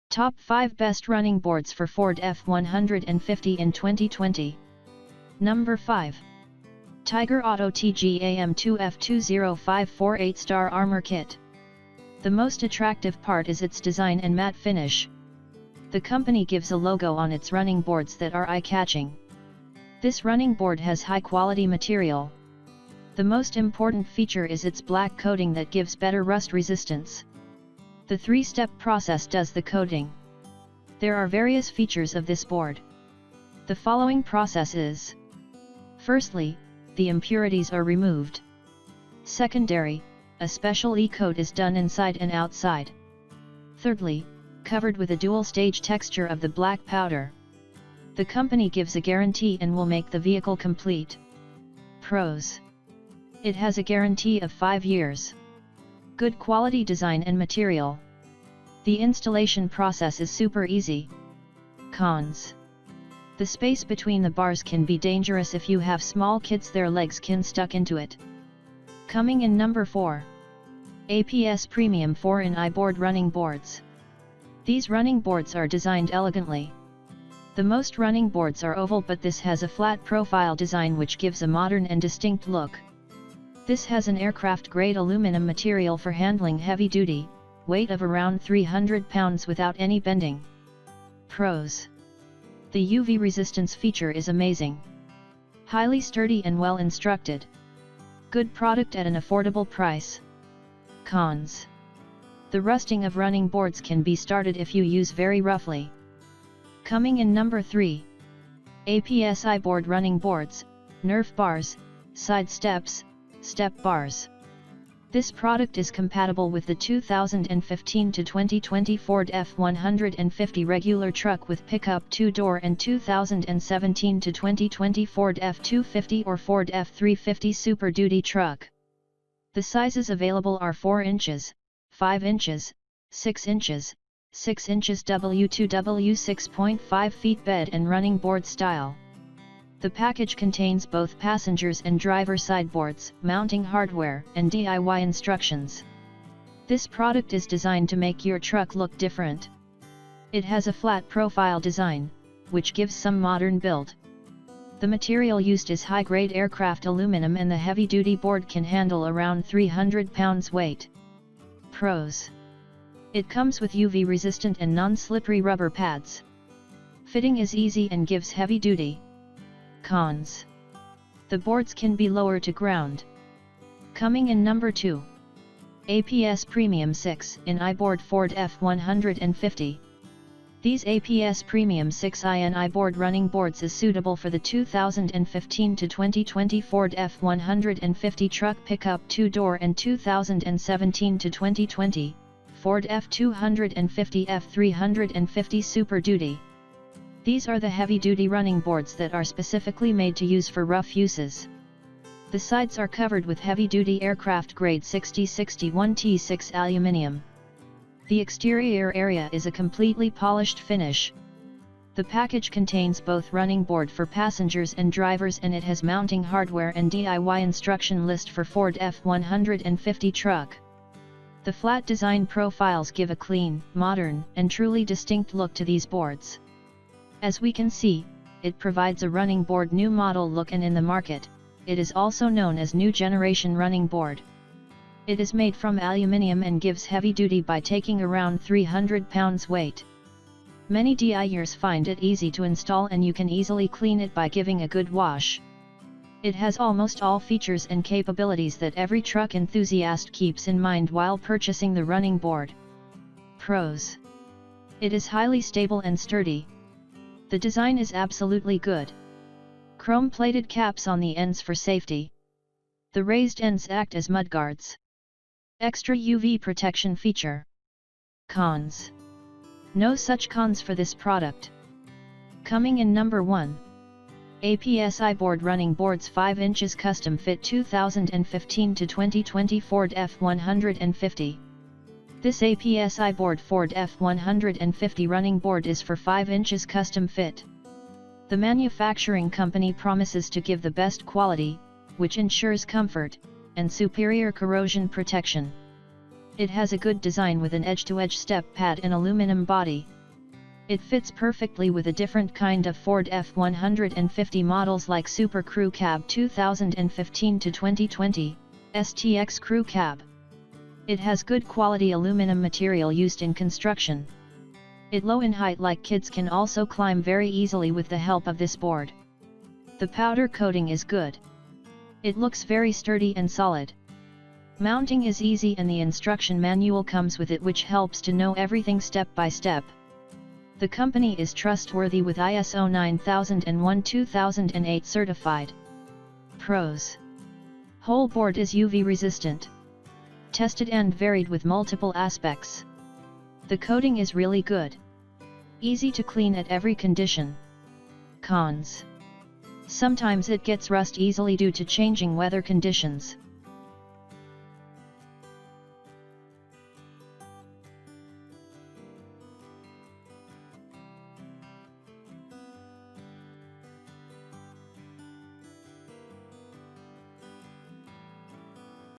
Top 5 Best Running Boards for Ford F-150 in 2020. Number 5. Tyger Auto TGAM2 F20548 Star Armor Kit. The most attractive part is its design and matte finish. The company gives a logo on its running boards that are eye-catching. This running board has high-quality material. The most important feature is its black coating that gives better rust resistance. The 3-step process does the coating. There are various features of this board. The following process is: firstly, the impurities are removed. Secondary, a special e-coat is done inside and outside. Thirdly, covered with a dual-stage texture of the black powder. The company gives a guarantee and will make the vehicle complete. Pros: it has a guarantee of 5 years. Good quality design and material. The installation process is super easy. Cons: the space between the bars can be dangerous if you have small kids, their legs can stuck into it. Coming in number 4. APS Premium 4-in iBoard running boards. These running boards are designed elegantly. The most running boards are oval, but this has a flat profile design which gives a modern and distinct look. This has an aircraft-grade aluminum material for handling heavy-duty, weight of around 300 pounds without any bending. Pros: the UV resistance feature is amazing. Highly sturdy and well instructed. Good product at an affordable price. Cons: the rusting of running boards can be started if you use very roughly. Coming in number 3. APS iBoard running boards, Nerf bars, side steps, step bars. This product is compatible with the 2015 to 2020 Ford F150 regular truck with pickup 2-door and 2017 to 2020 Ford F250 or Ford F350 Super Duty truck. The sizes available are 4 inches, 5 inches, 6 inches, 6 inches W2W 6.5 feet bed and running board style. The package contains both passengers and driver sideboards, mounting hardware, and DIY instructions. This product is designed to make your truck look different. It has a flat profile design, which gives some modern build. The material used is high-grade aircraft aluminum and the heavy-duty board can handle around 300 pounds weight. Pros: it comes with UV-resistant and non-slippery rubber pads. Fitting is easy and gives heavy duty. Cons: the boards can be lower to ground. Coming in number 2. APS Premium 6-in iBoard Ford F150. These APS Premium 6-in iBoard running boards is suitable for the 2015 to 2020 Ford F150 truck pickup 2-door and 2017 to 2020 Ford F250 F350 Super Duty. These are the heavy-duty running boards that are specifically made to use for rough uses. The sides are covered with heavy-duty aircraft-grade 6061 T6 aluminum. The exterior area is a completely polished finish. The package contains both running board for passengers and drivers, and it has mounting hardware and DIY instruction list for Ford F150 truck. The flat design profiles give a clean, modern, and truly distinct look to these boards. As we can see, it provides a running board new model look, and in the market, it is also known as new generation running board. It is made from aluminium and gives heavy duty by taking around 300 pounds weight. Many DIYers find it easy to install and you can easily clean it by giving a good wash. It has almost all features and capabilities that every truck enthusiast keeps in mind while purchasing the running board. Pros: it is highly stable and sturdy. The design is absolutely good. Chrome-plated caps on the ends for safety. The raised ends act as mudguards. Extra UV protection feature. Cons: no such cons for this product. Coming in number 1. APS iBoard running boards 5 inches custom fit 2015 to 2020 Ford F150. This APS iBoard Ford F150 running board is for 5 inches custom fit. The manufacturing company promises to give the best quality, which ensures comfort, and superior corrosion protection. It has a good design with an edge-to-edge step pad and aluminum body, It fits perfectly with a different kind of Ford F-150 models like Super Crew Cab 2015 to 2020, STX Crew Cab. It has good quality aluminum material used in construction. It low in height like kids can also climb very easily with the help of this board. The powder coating is good. It looks very sturdy and solid. Mounting is easy and the instruction manual comes with it, which helps to know everything step by step. The company is trustworthy with ISO 9001-2008 certified. Pros: whole board is UV resistant. Tested and varied with multiple aspects. The coating is really good. Easy to clean at every condition. Cons: sometimes it gets rust easily due to changing weather conditions.